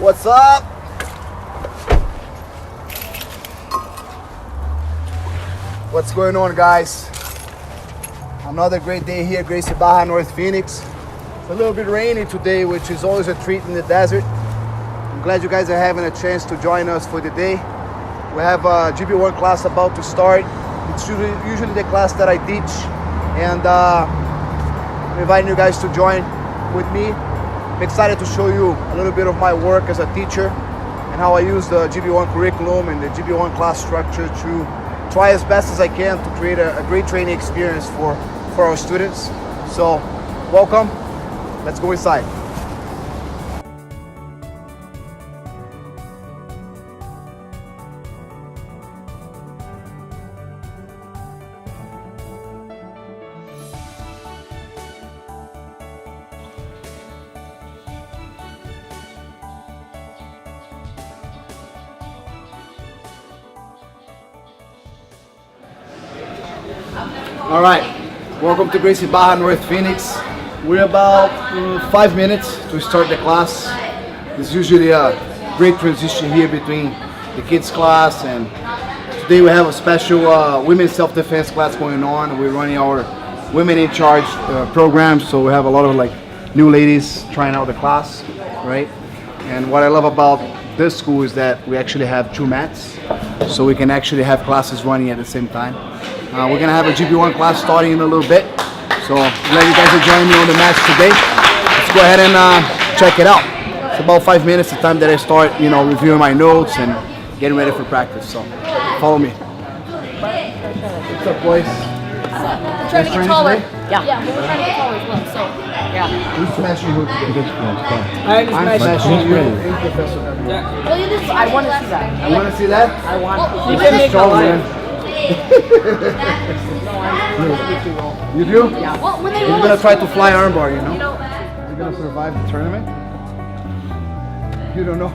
What's up? What's going on, guys? Another great day here, Gracie Barra, North Phoenix. It's a little bit rainy today, which is always a treat in the desert. I'm glad you guys are having a chance to join us for the day. We have a GB1 class about to start. It's usually the class that I teach, and I'm inviting you guys to join with me. I'm excited to show you a little bit of my work as a teacher and how I use the GB1 curriculum and the GB1 class structure to try as best as I can to create a great training experience for our students. So, welcome. Let's go inside. All right, welcome to Gracie Barra, North Phoenix. We're about 5 minutes to start the class. There's usually a great transition here between the kids class, and today we have a special women's self-defense class going on. We're running our Women in Charge program, so we have a lot of new ladies trying out the class, right? And what I love about this school is that we actually have 2 mats, so we can actually have classes running at the same time. We're gonna have a GB1 class starting in a little bit, so glad you guys are joining me on the match today. Let's go ahead and check it out. It's about 5 minutes, the time that I start, reviewing my notes and getting ready for practice. So follow me. What's up, boys? We're trying to get taller. Yeah, we're trying to get taller as well. So yeah. Who's smashing who today? I'm smashing you. Well, I want to see that. I want to see that. I want. You can make a line. You do? Yeah. Well, when they You're roll gonna us- try to fly armbar, You're gonna survive the tournament? You don't know?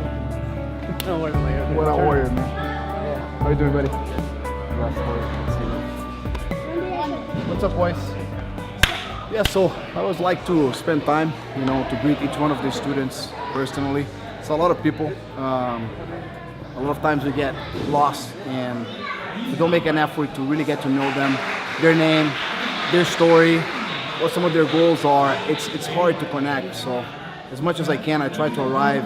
What a warrior, man. How you doing, buddy? What's up, boys? Yeah, so I always like to spend time, to greet each one of the students personally. It's a lot of people. A lot of times we get lost and we don't make an effort to really get to know them, their name, their story, what some of their goals are. It's hard to connect. So as much as I can, I try to arrive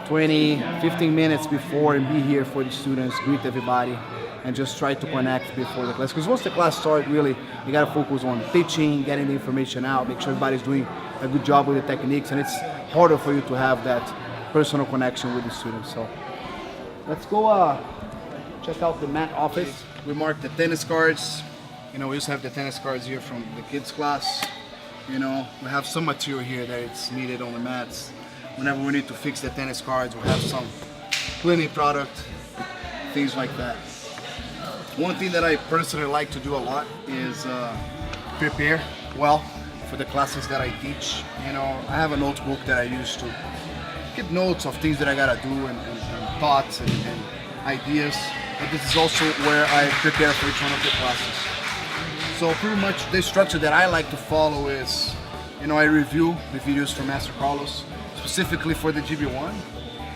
20, 15 minutes before and be here for the students, greet everybody, and just try to connect before the class. Because once the class starts, really, you gotta focus on teaching, getting the information out, make sure everybody's doing a good job with the techniques, and it's harder for you to have that personal connection with the students. So let's go check out the mat office. We marked the tennis cards. We also have the tennis cards here from the kids class. We have some material here that it's needed on the mats. Whenever we need to fix the tennis cards, we have some cleaning product, things like that. One thing that I personally like to do a lot is prepare well for the classes that I teach. I have a notebook that I use to keep notes of things that I gotta do and thoughts and ideas. But this is also where I prepare for each one of the classes. So pretty much the structure that I like to follow is, I review the videos from Master Carlos, specifically for the GB1,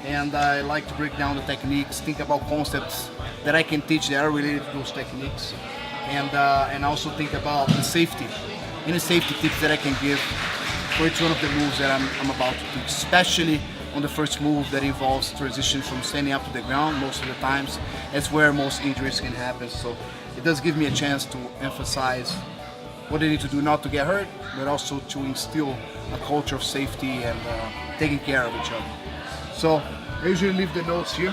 and I like to break down the techniques, think about concepts that I can teach that are related to those techniques, and also think about the safety, any safety tips that I can give for each one of the moves that I'm about to teach, especially on the first move that involves transition from standing up to the ground. Most of the times, that's where most injuries can happen. So it does give me a chance to emphasize what they need to do not to get hurt, but also to instill a culture of safety and taking care of each other. So I usually leave the notes here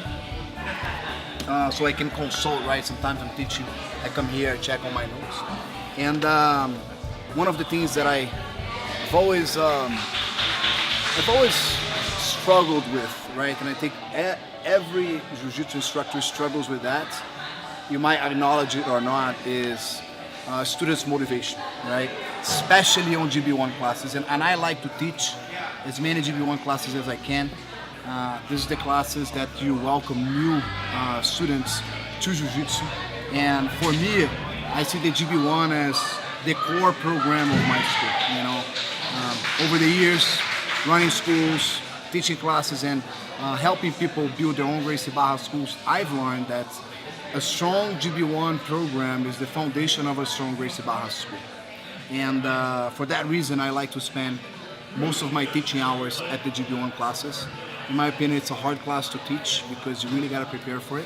so I can consult, right? Sometimes I'm teaching, I come here, check on my notes. And one of the things that I've always struggled with, right? And I think every jiu-jitsu instructor struggles with that. You might acknowledge it or not, is students' motivation, right? Especially on GB1 classes. And I like to teach as many GB1 classes as I can. This is the classes that you welcome new students to jiu-jitsu. And for me, I see the GB1 as the core program of my school. Over the years, running schools, teaching classes and helping people build their own Gracie Barra schools, I've learned that a strong GB1 program is the foundation of a strong Gracie Barra school. And for that reason, I like to spend most of my teaching hours at the GB1 classes. In my opinion, it's a hard class to teach because you really got to prepare for it.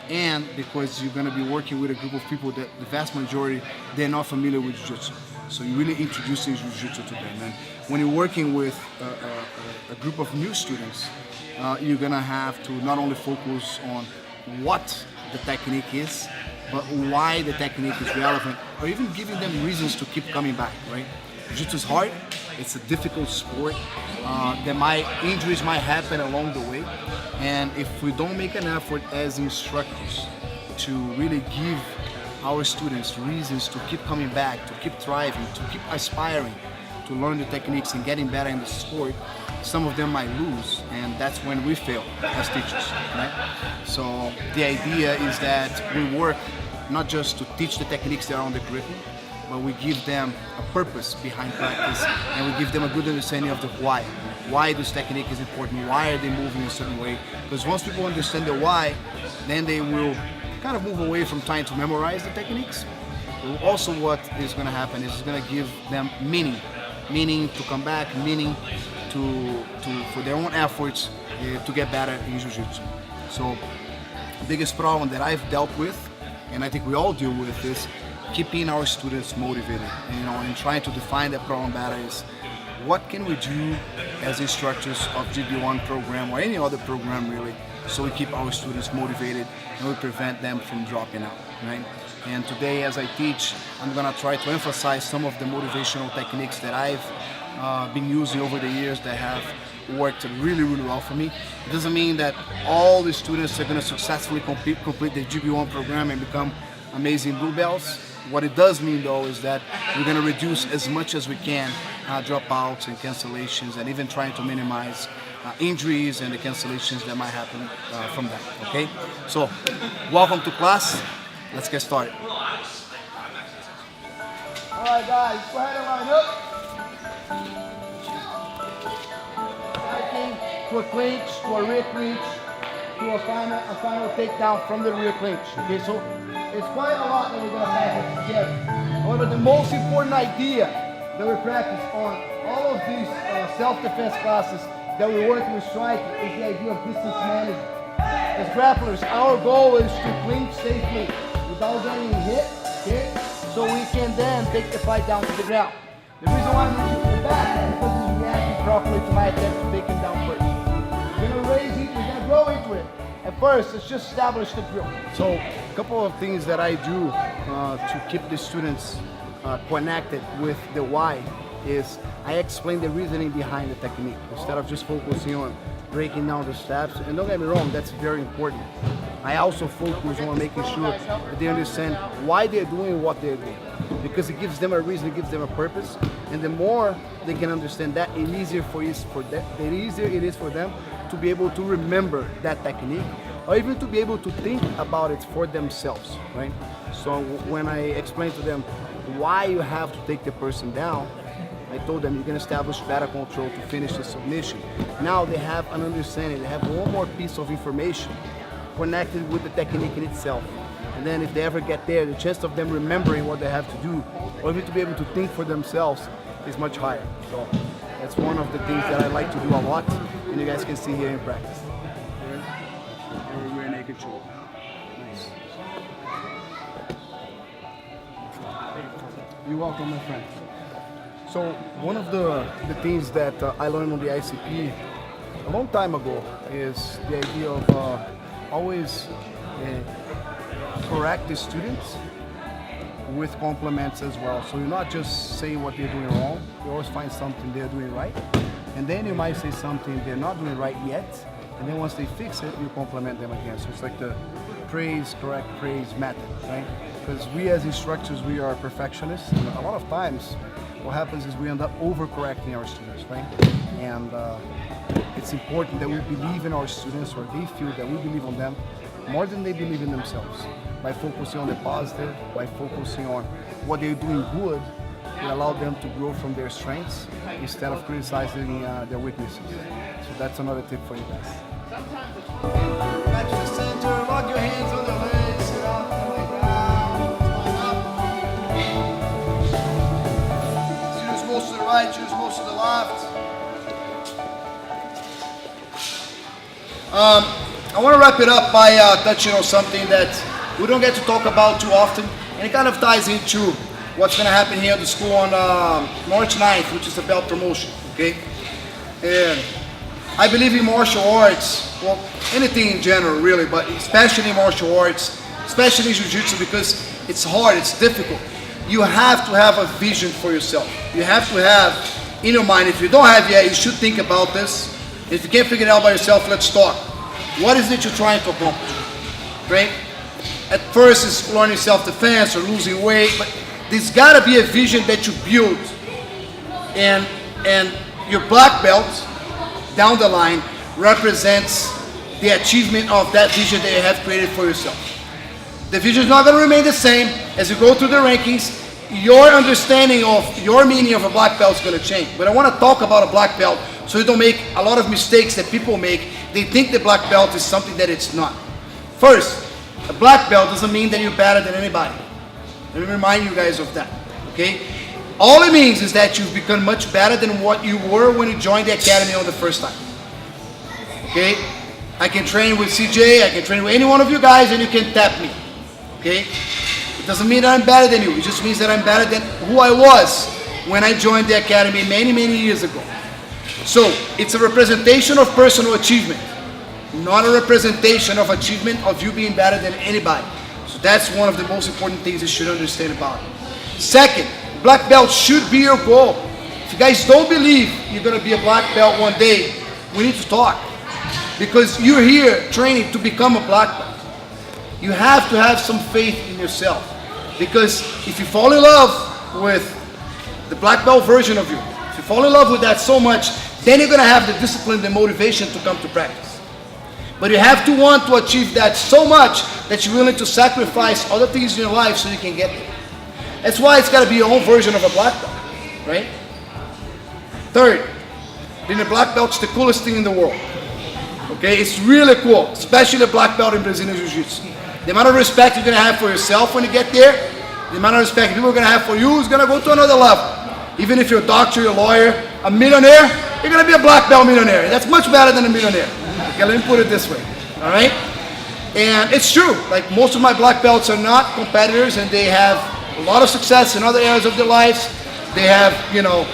And because you're going to be working with a group of people that the vast majority, they're not familiar with Jiu-Jitsu. So you're really introducing Jiu-Jitsu to them. And when you're working with a group of new students, you're going to have to not only focus on what the technique is, but why the technique is relevant, or even giving them reasons to keep coming back, right? Jiu-Jitsu is hard, it's a difficult sport. Injuries might happen along the way, and if we don't make an effort as instructors to really give our students reasons to keep coming back, to keep thriving, to keep aspiring to learn the techniques and getting better in the sport, some of them might lose, and that's when we fail as teachers, right? So the idea is that we work not just to teach the techniques that are on the curriculum, but we give them a purpose behind practice, and we give them a good understanding of the why. Why this technique is important, why are they moving in a certain way? Because once people understand the why, then they will kind of move away from trying to memorize the techniques. Also what is going to happen is it's going to give them meaning to come back, meaning for their own efforts to get better in Jiu-Jitsu. So the biggest problem that I've dealt with, and I think we all deal with, is keeping our students motivated, and trying to define that problem better is what can we do as instructors of GB1 program or any other program really, so we keep our students motivated and we prevent them from dropping out, right? And today as I teach, I'm gonna try to emphasize some of the motivational techniques that I've been using over the years that have worked really, really well for me. It doesn't mean that all the students are gonna successfully complete the GB1 program and become amazing blue belts. What it does mean though is that we're going to reduce as much as we can dropouts and cancellations, and even trying to minimize injuries and the cancellations that might happen from that, okay? So, welcome to class. Let's get started. All right, guys, go ahead and line up. Striking to a clinch, to a rear clinch, to a final takedown from the rear clinch. Okay, so it's quite a lot that we're going to practice together. However, the most important idea that we practice on all of these self-defense classes that we work with striking is the idea of distance management. As grapplers, our goal is to clinch safely without getting hit, okay? So we can then take the fight down to the ground. The reason why I'm using the back is because he's reacting properly to my attempt to take him down first. We're going to raise it, we're going to grow into it. At first, let's just establish the drill. So, a couple of things that I do to keep the students connected with the why is I explain the reasoning behind the technique instead of just focusing on breaking down the steps. And don't get me wrong, that's very important. I also focus on making sure that they understand why they're doing what they're doing, because it gives them a reason, it gives them a purpose, and the more they can understand that, the easier it is for them to be able to remember that technique, or even to be able to think about it for themselves, right? So when I explain to them why you have to take the person down, I told them you can establish better control to finish the submission. Now they have an understanding, they have one more piece of information connected with the technique in itself. And then if they ever get there, the chance of them remembering what they have to do, or even to be able to think for themselves, is much higher. So that's one of the things that I like to do a lot, and you guys can see here in practice. Rear naked choke. Nice. You're welcome, my friend. So one of the things that I learned on the ICP a long time ago is the idea of always correct the students with compliments as well. So you not just say what they're doing wrong, you always find something they're doing right, and then you might say something they're not doing right yet, and then once they fix it, you compliment them again. So it's like the correct praise method, right? Because we as instructors, we are perfectionists, and a lot of times what happens is we end up overcorrecting our students, right? And it's important that we believe in our students, or they feel that we believe on them more than they believe in themselves, by focusing on the positive, by focusing on what they're doing good, It allows them to grow from their strengths instead of criticizing their weaknesses. So that's another tip for you guys. Back to the center, lock your hands on the legs, sit up and lay down, spine up. Choose most to the right, choose most to the left. I want to wrap it up by touching on something that we don't get to talk about too often, and it kind of ties into what's going to happen here at the school on March 9th, which is the belt promotion, okay? And I believe in martial arts, well, anything in general really, but especially in martial arts, especially in jiu-jitsu, because it's hard, it's difficult. You have to have a vision for yourself. You have to have in your mind, if you don't have yet, you should think about this. If you can't figure it out by yourself, let's talk. What is it you're trying to accomplish, right? At first it's learning self-defense or losing weight, but there's got to be a vision that you build, and your black belt down the line represents the achievement of that vision that you have created for yourself. The vision is not going to remain the same as you go through the rankings. Your understanding of your meaning of a black belt is going to change. But I want to talk about a black belt so you don't make a lot of mistakes that people make. They think the black belt is something that it's not. First, a black belt doesn't mean that you're better than anybody. Let me remind you guys of that, okay? All it means is that you've become much better than what you were when you joined the academy on the first time, okay? I can train with CJ, I can train with any one of you guys, and you can tap me, okay? It doesn't mean that I'm better than you. It just means that I'm better than who I was when I joined the academy many, many years ago. So it's a representation of personal achievement, not a representation of achievement of you being better than anybody. So that's one of the most important things you should understand about it. Second, black belt should be your goal. If you guys don't believe you're going to be a black belt one day, we need to talk. Because you're here training to become a black belt. You have to have some faith in yourself. Because if you fall in love with the black belt version of you, if you fall in love with that so much, then you're going to have the discipline, the motivation to come to practice. But you have to want to achieve that so much that you're willing to sacrifice other things in your life so you can get there. That's why it's got to be your own version of a black belt, right? Third, being a black belt's the coolest thing in the world. Okay, it's really cool, especially the black belt in Brazilian Jiu-Jitsu. The amount of respect you're going to have for yourself when you get there, the amount of respect people are going to have for you is going to go to another level. Even if you're a doctor, you're a lawyer, a millionaire, you're going to be a black belt millionaire. That's much better than a millionaire. Okay, let me put it this way, all right? And it's true, like most of my black belts are not competitors, and they have a lot of success in other areas of their lives. They have, you know,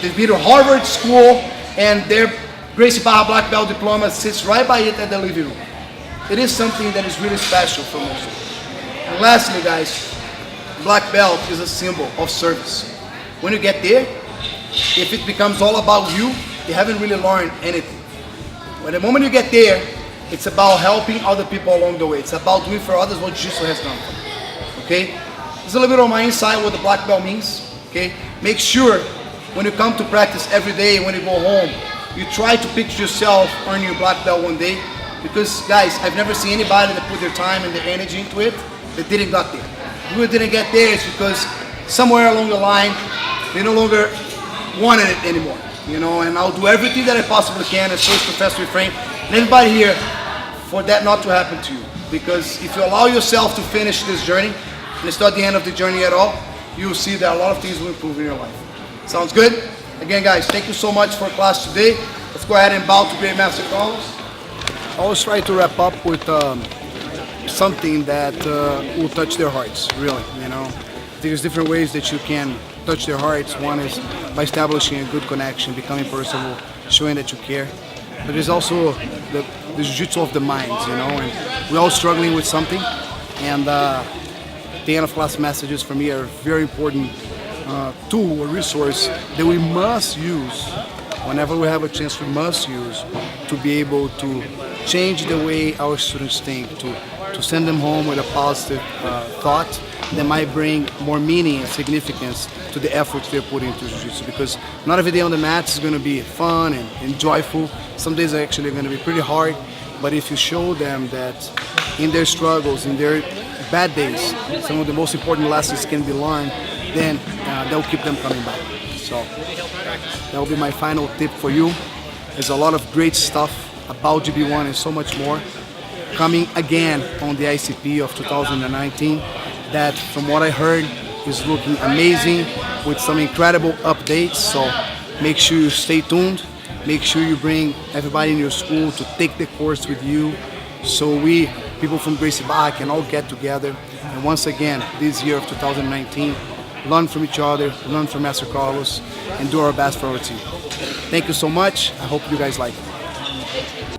they've been to Harvard school, and their Gracie Barra black belt diploma sits right by it at the living room. It is something that is really special for most of them. And lastly, guys, black belt is a symbol of service. When you get there, if it becomes all about you, you haven't really learned anything. When the moment you get there, it's about helping other people along the way. It's about doing for others what Jiu-Jitsu has done for you. Okay? This is a little bit of my insight what the black belt means. Okay? Make sure when you come to practice every day, when you go home, you try to picture yourself earning your black belt one day. Because guys, I've never seen anybody that put their time and their energy into it that didn't get there. Who didn't get there is because somewhere along the line, they no longer wanted it anymore. You know, and I'll do everything that I possibly can as first professor refrain, and everybody here, for that not to happen to you. Because if you allow yourself to finish this journey, and it's not the end of the journey at all, you'll see that a lot of things will improve in your life. Sounds good? Again, guys, thank you so much for class today. Let's go ahead and bow to Great Master Carlos. I always try to wrap up with something that will touch their hearts, really, you know. There's different ways that you can touch their hearts. One is by establishing a good connection, becoming personal, showing that you care. But there's also the jiu-jitsu of the minds, you know, and we're all struggling with something. And the end of class messages for me are a very important tool or resource that we must use whenever we have a chance. We must use to be able to change the way our students think, to send them home with a positive thought that might bring more meaning and significance to the efforts they're putting into Jiu-Jitsu. Because not every day on the mats is going to be fun and joyful. Some days are actually going to be pretty hard. But if you show them that in their struggles, in their bad days, some of the most important lessons can be learned, then that will keep them coming back. So that will be my final tip for you. There's a lot of great stuff about GB1 and so much more coming again on the ICP of 2019 that, from what I heard, is looking amazing with some incredible updates. So make sure you stay tuned. Make sure you bring everybody in your school to take the course with you, so we, people from Gracie Barra, can all get together. And once again, this year of 2019, learn from each other, learn from Master Carlos, and do our best for our team. Thank you so much. I hope you guys like it.